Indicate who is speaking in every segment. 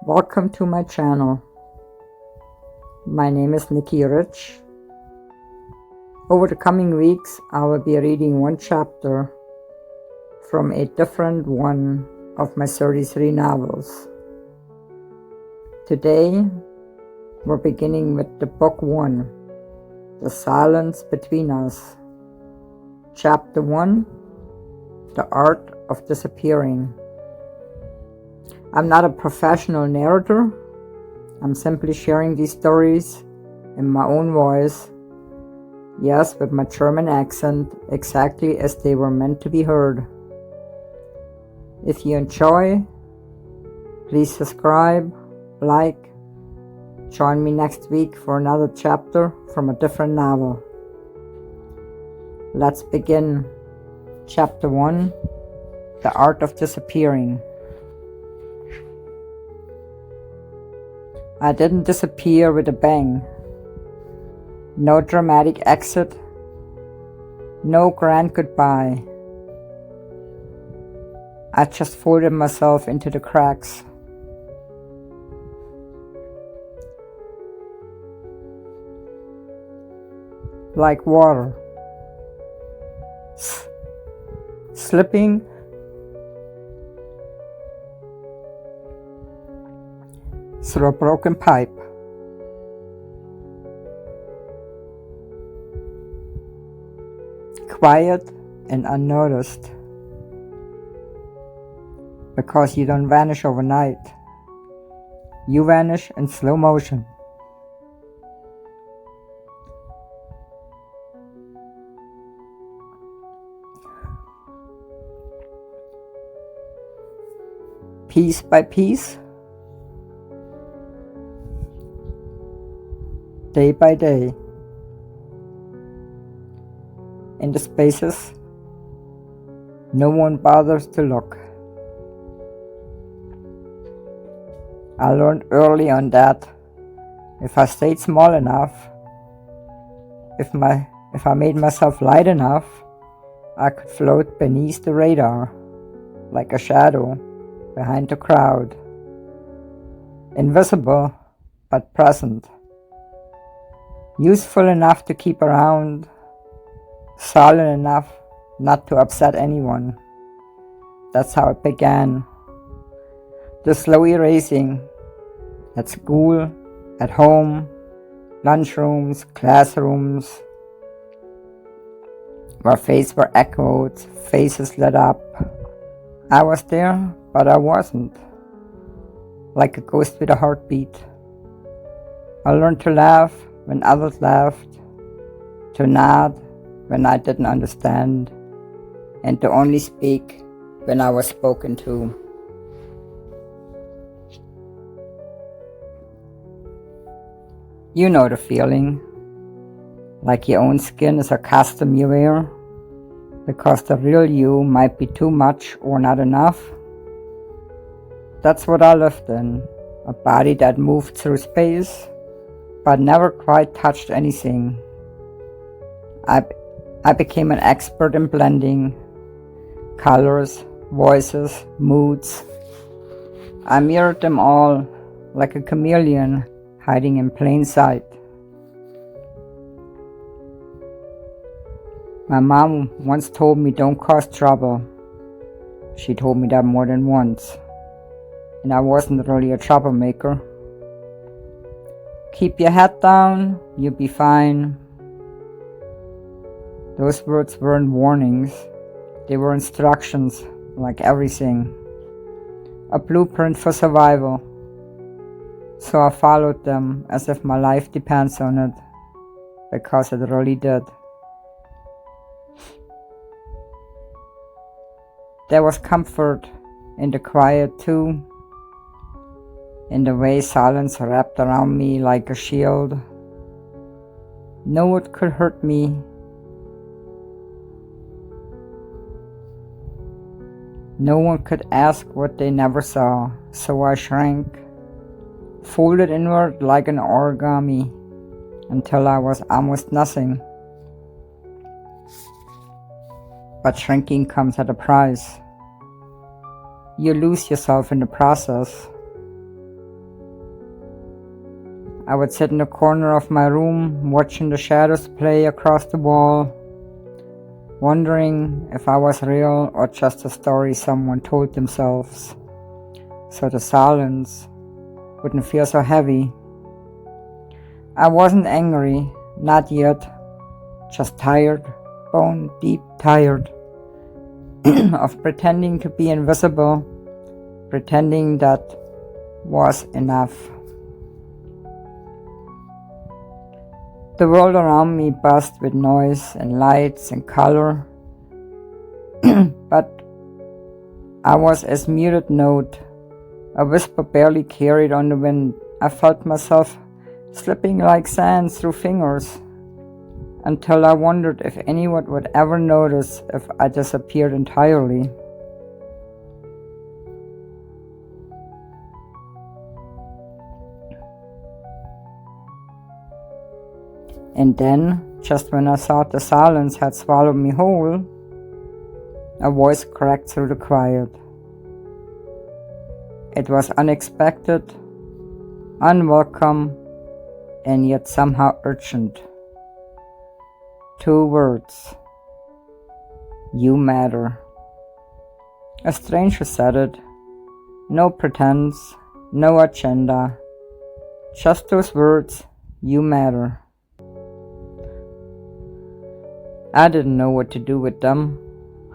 Speaker 1: Welcome to my channel. My name is Nikki Rich. Over the coming weeks, I will be reading one chapter from a different one of my 33 novels. Today, we're beginning with the book 1, The Silence Between Us. Chapter 1, The Art of Disappearing. I'm not a professional narrator. I'm simply sharing these stories in my own voice, yes, with my German accent, exactly as they were meant to be heard. If you enjoy, please subscribe, like, join me next week for another chapter from a different novel. Let's begin. Chapter 1, The Art of Disappearing. I didn't disappear with a bang. No dramatic exit. No grand goodbye. I just folded myself into the cracks. Like water. Slipping. Through a broken pipe. Quiet and unnoticed. Because you don't vanish overnight. You vanish in slow motion. Piece by piece. Day by day. In the spaces, no one bothers to look. I learned early on that if I stayed small enough, if I made myself light enough, I could float beneath the radar, like a shadow behind the crowd. Invisible, but present. Useful enough to keep around, solid enough not to upset anyone. That's how it began. The slow erasing, at school, at home, lunchrooms, classrooms, where faces were echoed, faces lit up. I was there, but I wasn't. Like a ghost with a heartbeat. I learned to laugh when others laughed, to nod when I didn't understand, and to only speak when I was spoken to. You know the feeling, like your own skin is a costume you wear, because the real you might be too much or not enough. That's what I lived in, a body that moved through space, but never quite touched anything. I became an expert in blending colors, voices, moods. I mirrored them all, like a chameleon hiding in plain sight. My mom once told me don't cause trouble. She told me that more than once. And I wasn't really a troublemaker. Keep your head down, you'll be fine. Those words weren't warnings. They were instructions, like everything. A blueprint for survival. So I followed them as if my life depends on it, because it really did. There was comfort in the quiet too, in the way silence wrapped around me like a shield. No one could hurt me. No one could ask what they never saw, so I shrank, folded inward like an origami, until I was almost nothing. But shrinking comes at a price. You lose yourself in the process. I would sit in the corner of my room, watching the shadows play across the wall, wondering if I was real or just a story someone told themselves, so the silence wouldn't feel so heavy. I wasn't angry, not yet, just tired, bone deep tired, of pretending to be invisible, pretending that was enough. The world around me buzzed with noise and lights and color, but I was as muted note, a whisper barely carried on the wind. I felt myself slipping like sand through fingers, until I wondered if anyone would ever notice if I disappeared entirely. And then, just when I thought the silence had swallowed me whole, a voice cracked through the quiet. It was unexpected, unwelcome, and yet somehow urgent. 2 words. You matter. A stranger said it. No pretense, no agenda. Just those words, you matter. I didn't know what to do with them.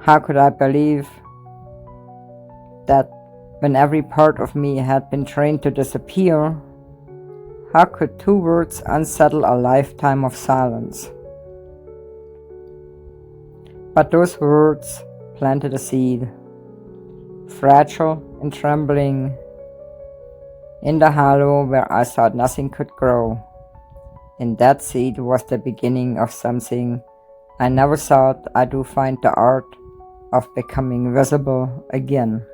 Speaker 1: How could I believe that when every part of me had been trained to disappear? How could 2 words unsettle a lifetime of silence? But those words planted a seed, fragile and trembling, in the hollow where I thought nothing could grow. And that seed was the beginning of something I never thought I'd find: the art of becoming visible again.